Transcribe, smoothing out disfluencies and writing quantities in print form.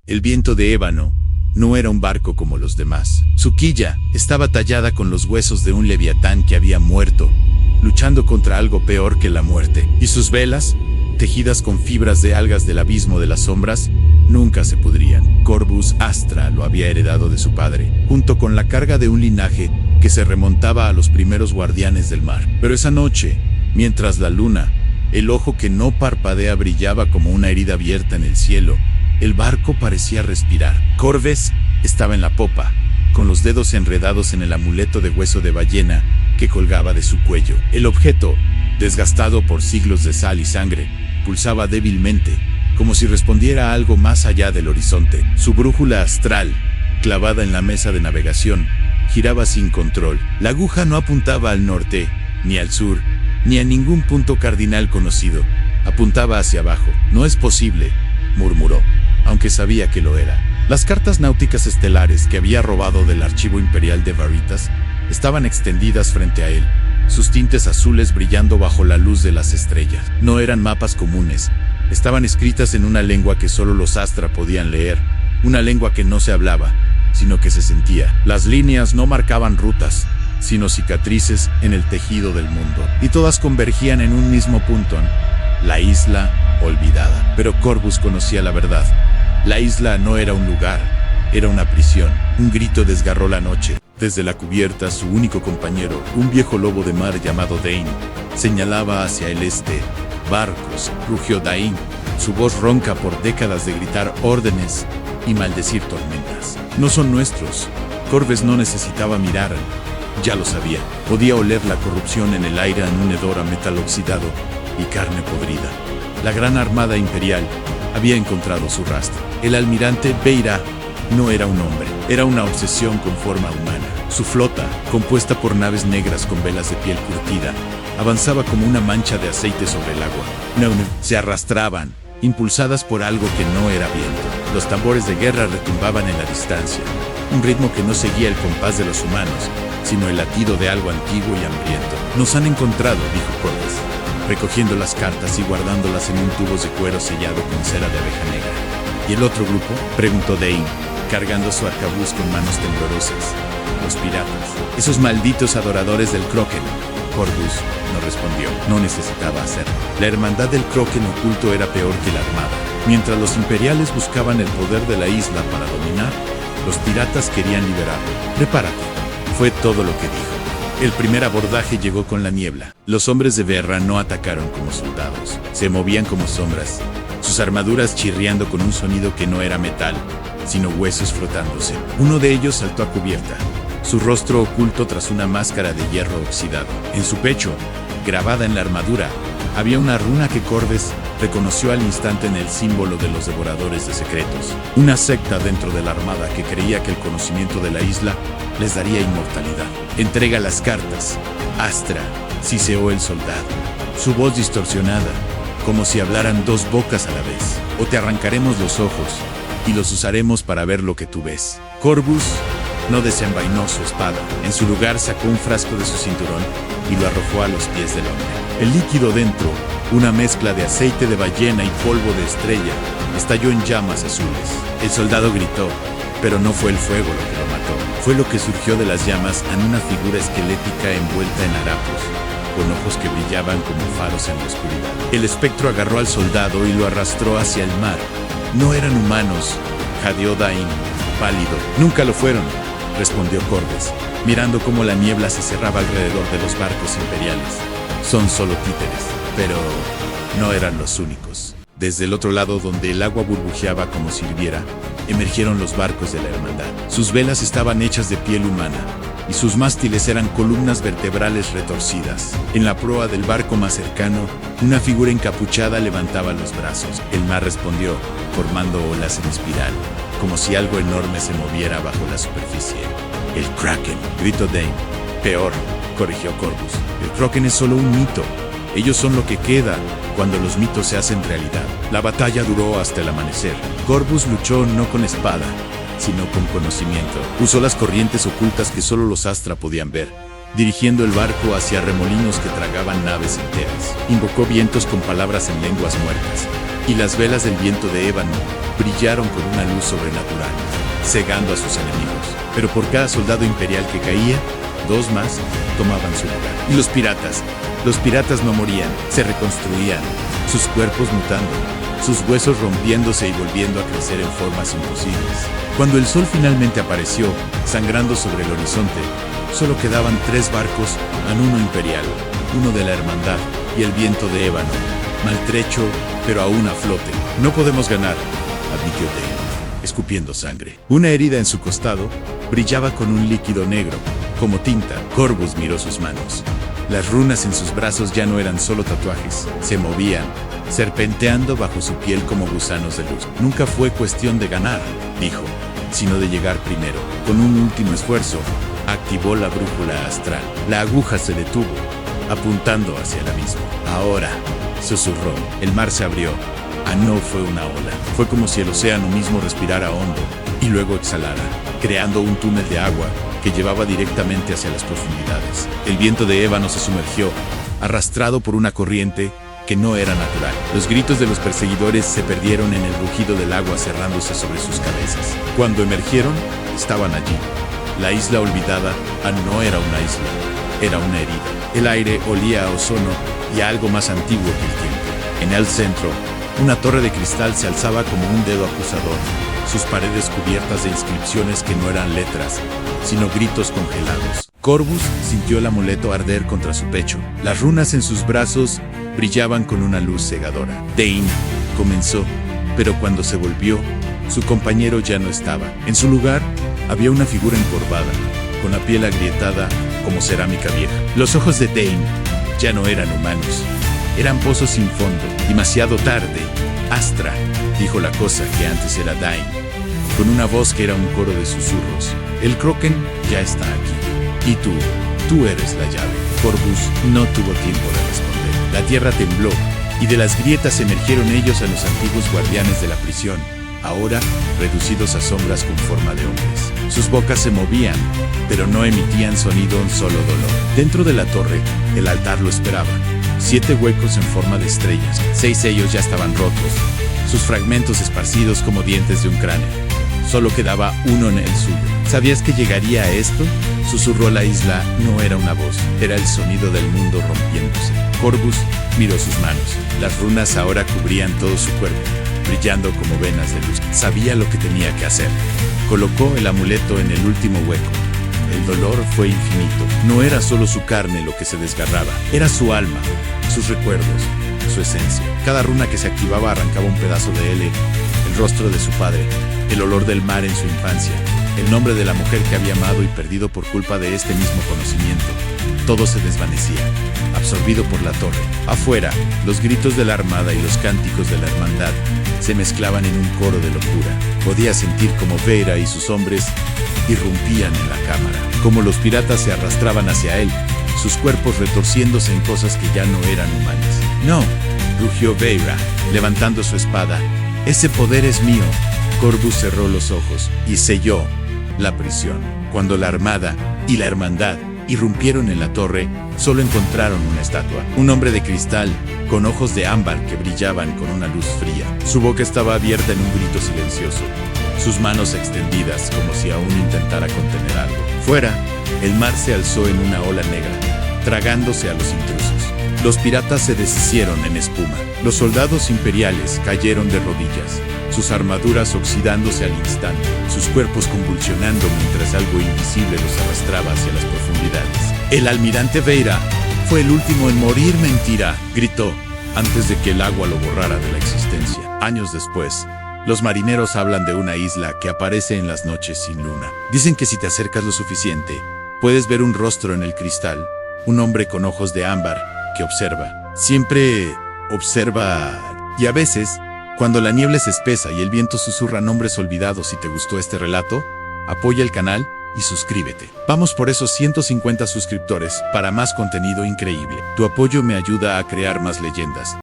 El viento de ébano no era un barco como los demás. Su quilla estaba tallada con los huesos de un leviatán que había muerto, luchando contra algo peor que la muerte. Y sus velas, tejidas con fibras de algas del abismo de las sombras, nunca se pudrían. Corvus Astra lo había heredado de su padre, junto con la carga de un linaje que se remontaba a los primeros guardianes del mar. Pero esa noche, mientras la luna, el ojo que no parpadea, brillaba como una herida abierta en el cielo, el barco parecía respirar. Corvus estaba en la popa, con los dedos enredados en el amuleto de hueso de ballena que colgaba de su cuello. El objeto, desgastado por siglos de sal y sangre, pulsaba débilmente, como si respondiera a algo más allá del horizonte. Su brújula astral, clavada en la mesa de navegación, giraba sin control. La aguja no apuntaba al norte, ni al sur, ni a ningún punto cardinal conocido. Apuntaba hacia abajo. «No es posible», murmuró, aunque sabía que lo era. Las cartas náuticas estelares que había robado del archivo imperial de Veritas estaban extendidas frente a él, sus tintes azules brillando bajo la luz de las estrellas. No eran mapas comunes, estaban escritas en una lengua que solo los Astra podían leer, una lengua que no se hablaba, sino que se sentía. Las líneas no marcaban rutas, sino cicatrices en el tejido del mundo, y todas convergían en un mismo punto: la isla olvidada. Pero Corvus conocía la verdad. La isla no era un lugar, era una prisión. Un grito desgarró la noche. Desde la cubierta, su único compañero, un viejo lobo de mar llamado Dane, señalaba hacia el este. «Barcos», rugió Dane, su voz ronca por décadas de gritar órdenes y maldecir tormentas. «No son nuestros». Corvus no necesitaba mirar, ya lo sabía. Podía oler la corrupción en el aire, en un hedor a metal oxidado y carne podrida. La gran armada imperial había encontrado su rastro. El almirante Beira no era un hombre, era una obsesión con forma humana. Su flota, compuesta por naves negras con velas de piel curtida, avanzaba como una mancha de aceite sobre el agua. Se arrastraban, impulsadas por algo que no era viento. Los tambores de guerra retumbaban en la distancia, un ritmo que no seguía el compás de los humanos, sino el latido de algo antiguo y hambriento. «Nos han encontrado», dijo Corvus, recogiendo las cartas y guardándolas en un tubo de cuero sellado con cera de abeja negra. «¿Y el otro grupo?», preguntó Dane, cargando su arcabuz con manos temblorosas. «Los piratas, esos malditos adoradores del Kraken». Corvus no respondió, no necesitaba hacerlo. La hermandad del Kraken oculto era peor que la armada. Mientras los imperiales buscaban el poder de la isla para dominar, los piratas querían liberarlo. «Prepárate», fue todo lo que dijo. El primer abordaje llegó con la niebla. Los hombres de Verra no atacaron como soldados, se movían como sombras, sus armaduras chirriando con un sonido que no era metal, sino huesos frotándose. Uno de ellos saltó a cubierta, su rostro oculto tras una máscara de hierro oxidado. En su pecho, grabada en la armadura, había una runa que Corvus reconoció al instante en el símbolo de los devoradores de secretos. Una secta dentro de la armada que creía que el conocimiento de la isla les daría inmortalidad. «Entrega las cartas, Astra», siseó el soldado, su voz distorsionada, como si hablaran dos bocas a la vez. «O te arrancaremos los ojos y los usaremos para ver lo que tú ves». Corvus no desenvainó su espada. En su lugar sacó un frasco de su cinturón y lo arrojó a los pies del hombre. El líquido dentro, una mezcla de aceite de ballena y polvo de estrella, estalló en llamas azules. El soldado gritó, pero no fue el fuego lo que lo mató. Fue lo que surgió de las llamas en una figura esquelética envuelta en harapos, con ojos que brillaban como faros en la oscuridad. El espectro agarró al soldado y lo arrastró hacia el mar. «No eran humanos», jadeó Dane, pálido. «Nunca lo fueron», respondió Corvus, mirando cómo la niebla se cerraba alrededor de los barcos imperiales. «Son solo títeres». Pero no eran los únicos. Desde el otro lado, donde el agua burbujeaba como si hirviera, emergieron los barcos de la hermandad. Sus velas estaban hechas de piel humana, y sus mástiles eran columnas vertebrales retorcidas. En la proa del barco más cercano, una figura encapuchada levantaba los brazos. El mar respondió, formando olas en espiral, como si algo enorme se moviera bajo la superficie. «El Kraken», gritó Dane. «Peor», corrigió Corvus. «El Kraken es solo un mito. Ellos son lo que queda cuando los mitos se hacen realidad». La batalla duró hasta el amanecer. Corvus luchó no con espada, sino con conocimiento. Usó las corrientes ocultas que solo los Astra podían ver, dirigiendo el barco hacia remolinos que tragaban naves enteras. Invocó vientos con palabras en lenguas muertas, y las velas del viento de ébano brillaron con una luz sobrenatural, cegando a sus enemigos. Pero por cada soldado imperial que caía, 2 más tomaban su lugar. Y los piratas no morían, se reconstruían, sus cuerpos mutando, sus huesos rompiéndose y volviendo a crecer en formas imposibles. Cuando el sol finalmente apareció, sangrando sobre el horizonte, solo quedaban 3 barcos, uno imperial, uno de la Hermandad y el viento de ébano, maltrecho, pero aún a flote. No podemos ganar, admitió Dane, escupiendo sangre. Una herida en su costado brillaba con un líquido negro, como tinta. Corvus miró sus manos. Las runas en sus brazos ya no eran solo tatuajes, se movían, serpenteando bajo su piel como gusanos de luz. Nunca fue cuestión de ganar, dijo, sino de llegar primero. Con un último esfuerzo, activó la brújula astral. La aguja se detuvo, apuntando hacia el abismo. Ahora, susurró, el mar se abrió. No fue una ola. Fue como si el océano mismo respirara hondo y luego exhalara, creando un túnel de agua que llevaba directamente hacia las profundidades. El viento de ébano se sumergió, arrastrado por una corriente que no era natural. Los gritos de los perseguidores se perdieron en el rugido del agua cerrándose sobre sus cabezas. Cuando emergieron, estaban allí. La isla olvidada no era una isla, era una herida. El aire olía a ozono y a algo más antiguo que el tiempo. En el centro, una torre de cristal se alzaba como un dedo acusador, sus paredes cubiertas de inscripciones que no eran letras, sino gritos congelados. Corvus sintió el amuleto arder contra su pecho. Las runas en sus brazos brillaban con una luz cegadora. Dane comenzó, pero cuando se volvió, su compañero ya no estaba. En su lugar, había una figura encorvada, con la piel agrietada como cerámica vieja. Los ojos de Dane ya no eran humanos. Eran pozos sin fondo. Demasiado tarde. Astra, dijo la cosa que antes era Dane, con una voz que era un coro de susurros. El Kroken ya está aquí. Y tú eres la llave. Corvus no tuvo tiempo de responder. La tierra tembló, y de las grietas emergieron ellos a los antiguos guardianes de la prisión, ahora reducidos a sombras con forma de hombres. Sus bocas se movían, pero no emitían sonido, un solo dolor. Dentro de la torre, el altar lo esperaba. 7 huecos en forma de estrellas. 6 sellos ya estaban rotos, sus fragmentos esparcidos como dientes de un cráneo. Solo quedaba uno en el suyo. ¿Sabías que llegaría a esto? Susurró la isla. No era una voz, era el sonido del mundo rompiéndose. Corvus miró sus manos. Las runas ahora cubrían todo su cuerpo, brillando como venas de luz. Sabía lo que tenía que hacer. Colocó el amuleto en el último hueco. El dolor fue infinito. No era solo su carne lo que se desgarraba, era su alma, sus recuerdos, su esencia. Cada runa que se activaba arrancaba un pedazo de él, el rostro de su padre, el olor del mar en su infancia, el nombre de la mujer que había amado y perdido por culpa de este mismo conocimiento. Todo se desvanecía, absorbido por la torre. Afuera, los gritos de la armada y los cánticos de la hermandad se mezclaban en un coro de locura. Podía sentir como Veira y sus hombres irrumpían en la cámara, como los piratas se arrastraban hacia él, sus cuerpos retorciéndose en cosas que ya no eran humanas. «No», rugió Veira, levantando su espada. «Ese poder es mío». Corvus cerró los ojos y selló la prisión. Cuando la armada y la hermandad irrumpieron en la torre, solo encontraron una estatua. Un hombre de cristal, con ojos de ámbar que brillaban con una luz fría. Su boca estaba abierta en un grito silencioso, sus manos extendidas como si aún intentara contener algo. Fuera, el mar se alzó en una ola negra, tragándose a los intrusos. Los piratas se deshicieron en espuma. Los soldados imperiales cayeron de rodillas, sus armaduras oxidándose al instante, sus cuerpos convulsionando mientras algo invisible los arrastraba hacia las profundidades. El almirante Veira fue el último en morir. «Mentira», gritó, antes de que el agua lo borrara de la existencia. Años después, los marineros hablan de una isla que aparece en las noches sin luna. Dicen que si te acercas lo suficiente, puedes ver un rostro en el cristal, un hombre con ojos de ámbar que observa. Siempre observa. Y a veces, cuando la niebla es espesa y el viento susurra nombres olvidados. Si te gustó este relato, apoya el canal y suscríbete. Vamos por esos 150 suscriptores para más contenido increíble. Tu apoyo me ayuda a crear más leyendas.